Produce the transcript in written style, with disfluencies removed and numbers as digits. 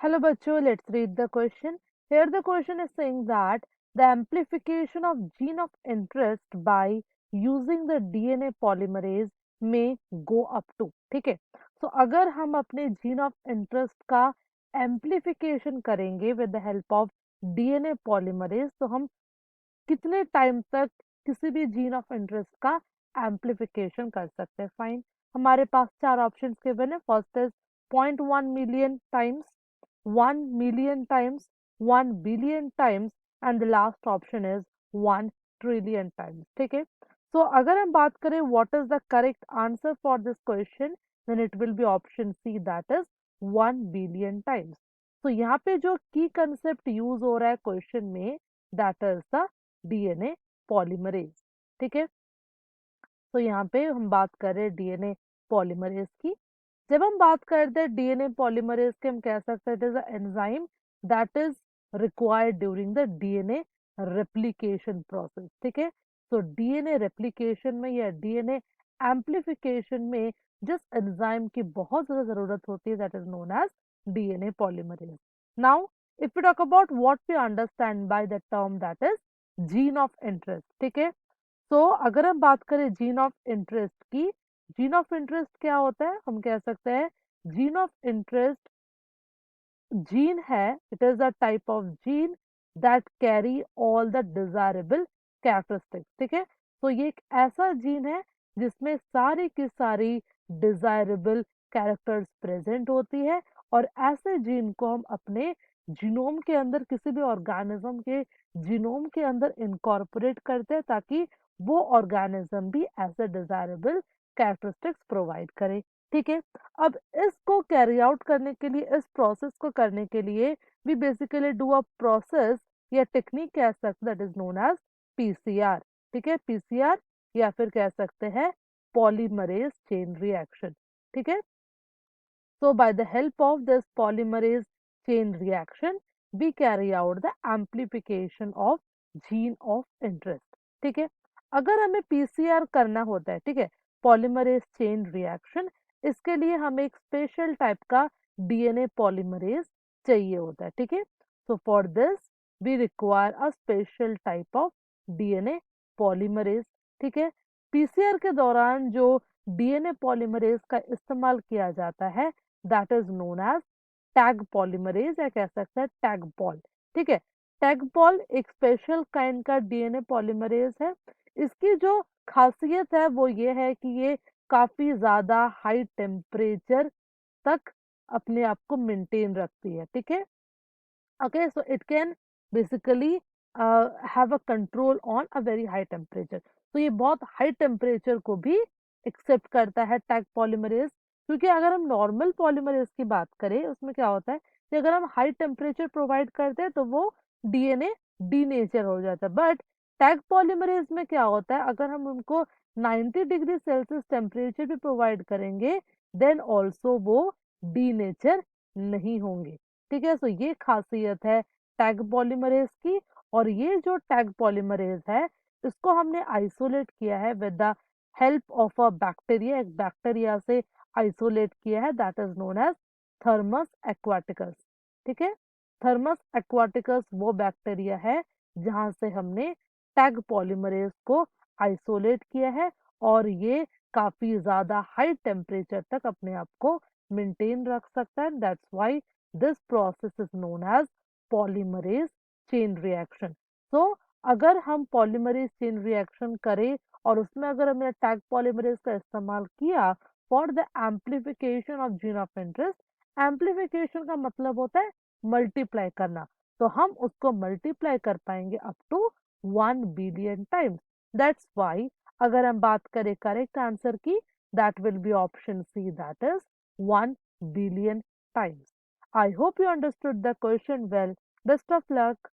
Hello, Bacho. Let's read the question. Here, the question is saying that the amplification of gene of interest by using the DNA polymerase may go up to. ठीक है. So अगर हम अपने gene of interest का amplification करेंगे with the help of DNA polymerase, तो हम कितने टाइम तक किसी भी जीन ऑफ इंटरेस्ट का एम्प्लीफिकेशन कर सकते हैं. फाइन. हमारे पास चार ऑप्शंस गिवन है. First is 0.1 million times, 1 million times, 1 billion times and the last option is 1 trillion times. ठीक है. सो अगर हम बात करें what is the correct answer for this question, then it will be option C, that is 1 billion times. तो यहाँ पे जो की कंसेप्ट यूज हो रहा है क्वेश्चन में, that is the DNA polymerase. ठीक है. तो यहाँ पे हम बात कर रहे हैं डीएनए पॉलीमरेज की. जब हम बात करते हैं डीएनए पॉलीमरेज के, हम कह सकते हैं it is a enzyme that is required during the DNA replication process. ठीक है. तो डीएनए रेप्लिकेशन में या डीएनए एम्प्लीफिकेशन में जिस एंजाइम की बहुत ज्यादा जरूरत होती है, that is known as DNA polymerase. Now if you talk about what we understand by the term, that is gene of interest. ठीक है. तो अगर हम बात करें जीन ऑफ इंटरेस्ट की, जीन ऑफ इंटरेस्ट क्या होता है, हम कह सकते हैं जीन ऑफ इंटरेस्ट जीन है, it is the type of gene that carry all the desirable characteristics. ठीक है. तो ये एक ऐसा जीन है जिसमें सारी की सारी डिजायरेबल कैरेक्टर्स प्रेजेंट होती है, और ऐसे जीन को हम अपने जीनोम के अंदर, किसी भी ऑर्गेनिज्म के जीनोम के अंदर इनकॉर्पोरेट करते हैं, ताकि वो ऑर्गेनिज्म भी ऐसे डिजायरेबल कैरेक्टरिस्टिक्स प्रोवाइड करे. ठीक है. अब इसको कैरी आउट करने के लिए, इस प्रोसेस को करने के लिए, we basically do a process या टेक्निक कह सकते, that is known as PCR. ठीक है. पीसीआर या फिर कह सकते हैं पॉलीमरेज चेन रिएक्शन. ठीक है. So by the help of this polymerase chain reaction, we carry out the amplification of gene of interest. ठीक है. अगर हमें पीसीआर करना होता है, ठीक है, पॉलीमरेज चेन रिएक्शन, इसके लिए हमें एक स्पेशल टाइप का डीएनए पॉलीमरेज चाहिए होता है. ठीक है. So for this we require a special type of DNA polymerase. ठीक है. पीसीआर के दौरान जो डीएनए पॉलीमरेज का इस्तेमाल किया जाता है, that is known as Taq polymerase, या कह सकते हैं टैग बॉल. ठीक है. टैग बॉल एक स्पेशल काइंड का डीएनए पॉलीमरेज है. इसकी जो खासियत है वो ये है कि ये काफी ज्यादा हाई टेम्परेचर तक अपने आप को मेंटेन रखती है. ठीक है. okay, so it can basically have a control on a very high temperature. तो ये बहुत हाई टेम्परेचर को भी एक्सेप्ट करता है टैग पॉलीमरेज. क्योंकि अगर हम नॉर्मल पॉलीमरेज की बात करें, उसमें क्या होता है कि अगर हम हाई टेम्परेचर प्रोवाइड करते हैं तो वो डीएनए डीनेचर हो जाता है. बट टैग पॉलीमरेज में क्या होता है, अगर हम उनको 90 डिग्री सेल्सियस टेम्परेचर भी प्रोवाइड करेंगे, देन ऑल्सो वो डीनेचर नहीं होंगे. ठीक है. सो ये खासियत है टैग पॉलीमरेज की. और ये जो टैग पॉलीमरेज है, इसको हमने आइसोलेट किया है with the help of a bacteria. एक बैक्टीरिया से आइसोलेट किया है, that is known as Thermus aquaticus. ठीक है. थर्मस एक्वाटिकस वो बैक्टीरिया है जहां से हमने टैग पॉलीमरेज को आइसोलेट किया है, और ये काफी ज्यादा हाई टेम्परेचर तक अपने आप को मेंटेन रख सकता है. That's why this process is known as polymerase chain reaction. So अगर हम polymerase chain reaction करें और उसमें अगर हमने टैग polymerase का इस्तेमाल किया for the amplification of gene of interest, amplification का मतलब होता है मल्टीप्लाई करना, तो हम उसको मल्टीप्लाई कर पाएंगे up to 1 billion times. That's why अगर हम बात करें करेक्ट आंसर की, that will be option C, that is 1 billion times. I hope you understood the question well. Best of luck.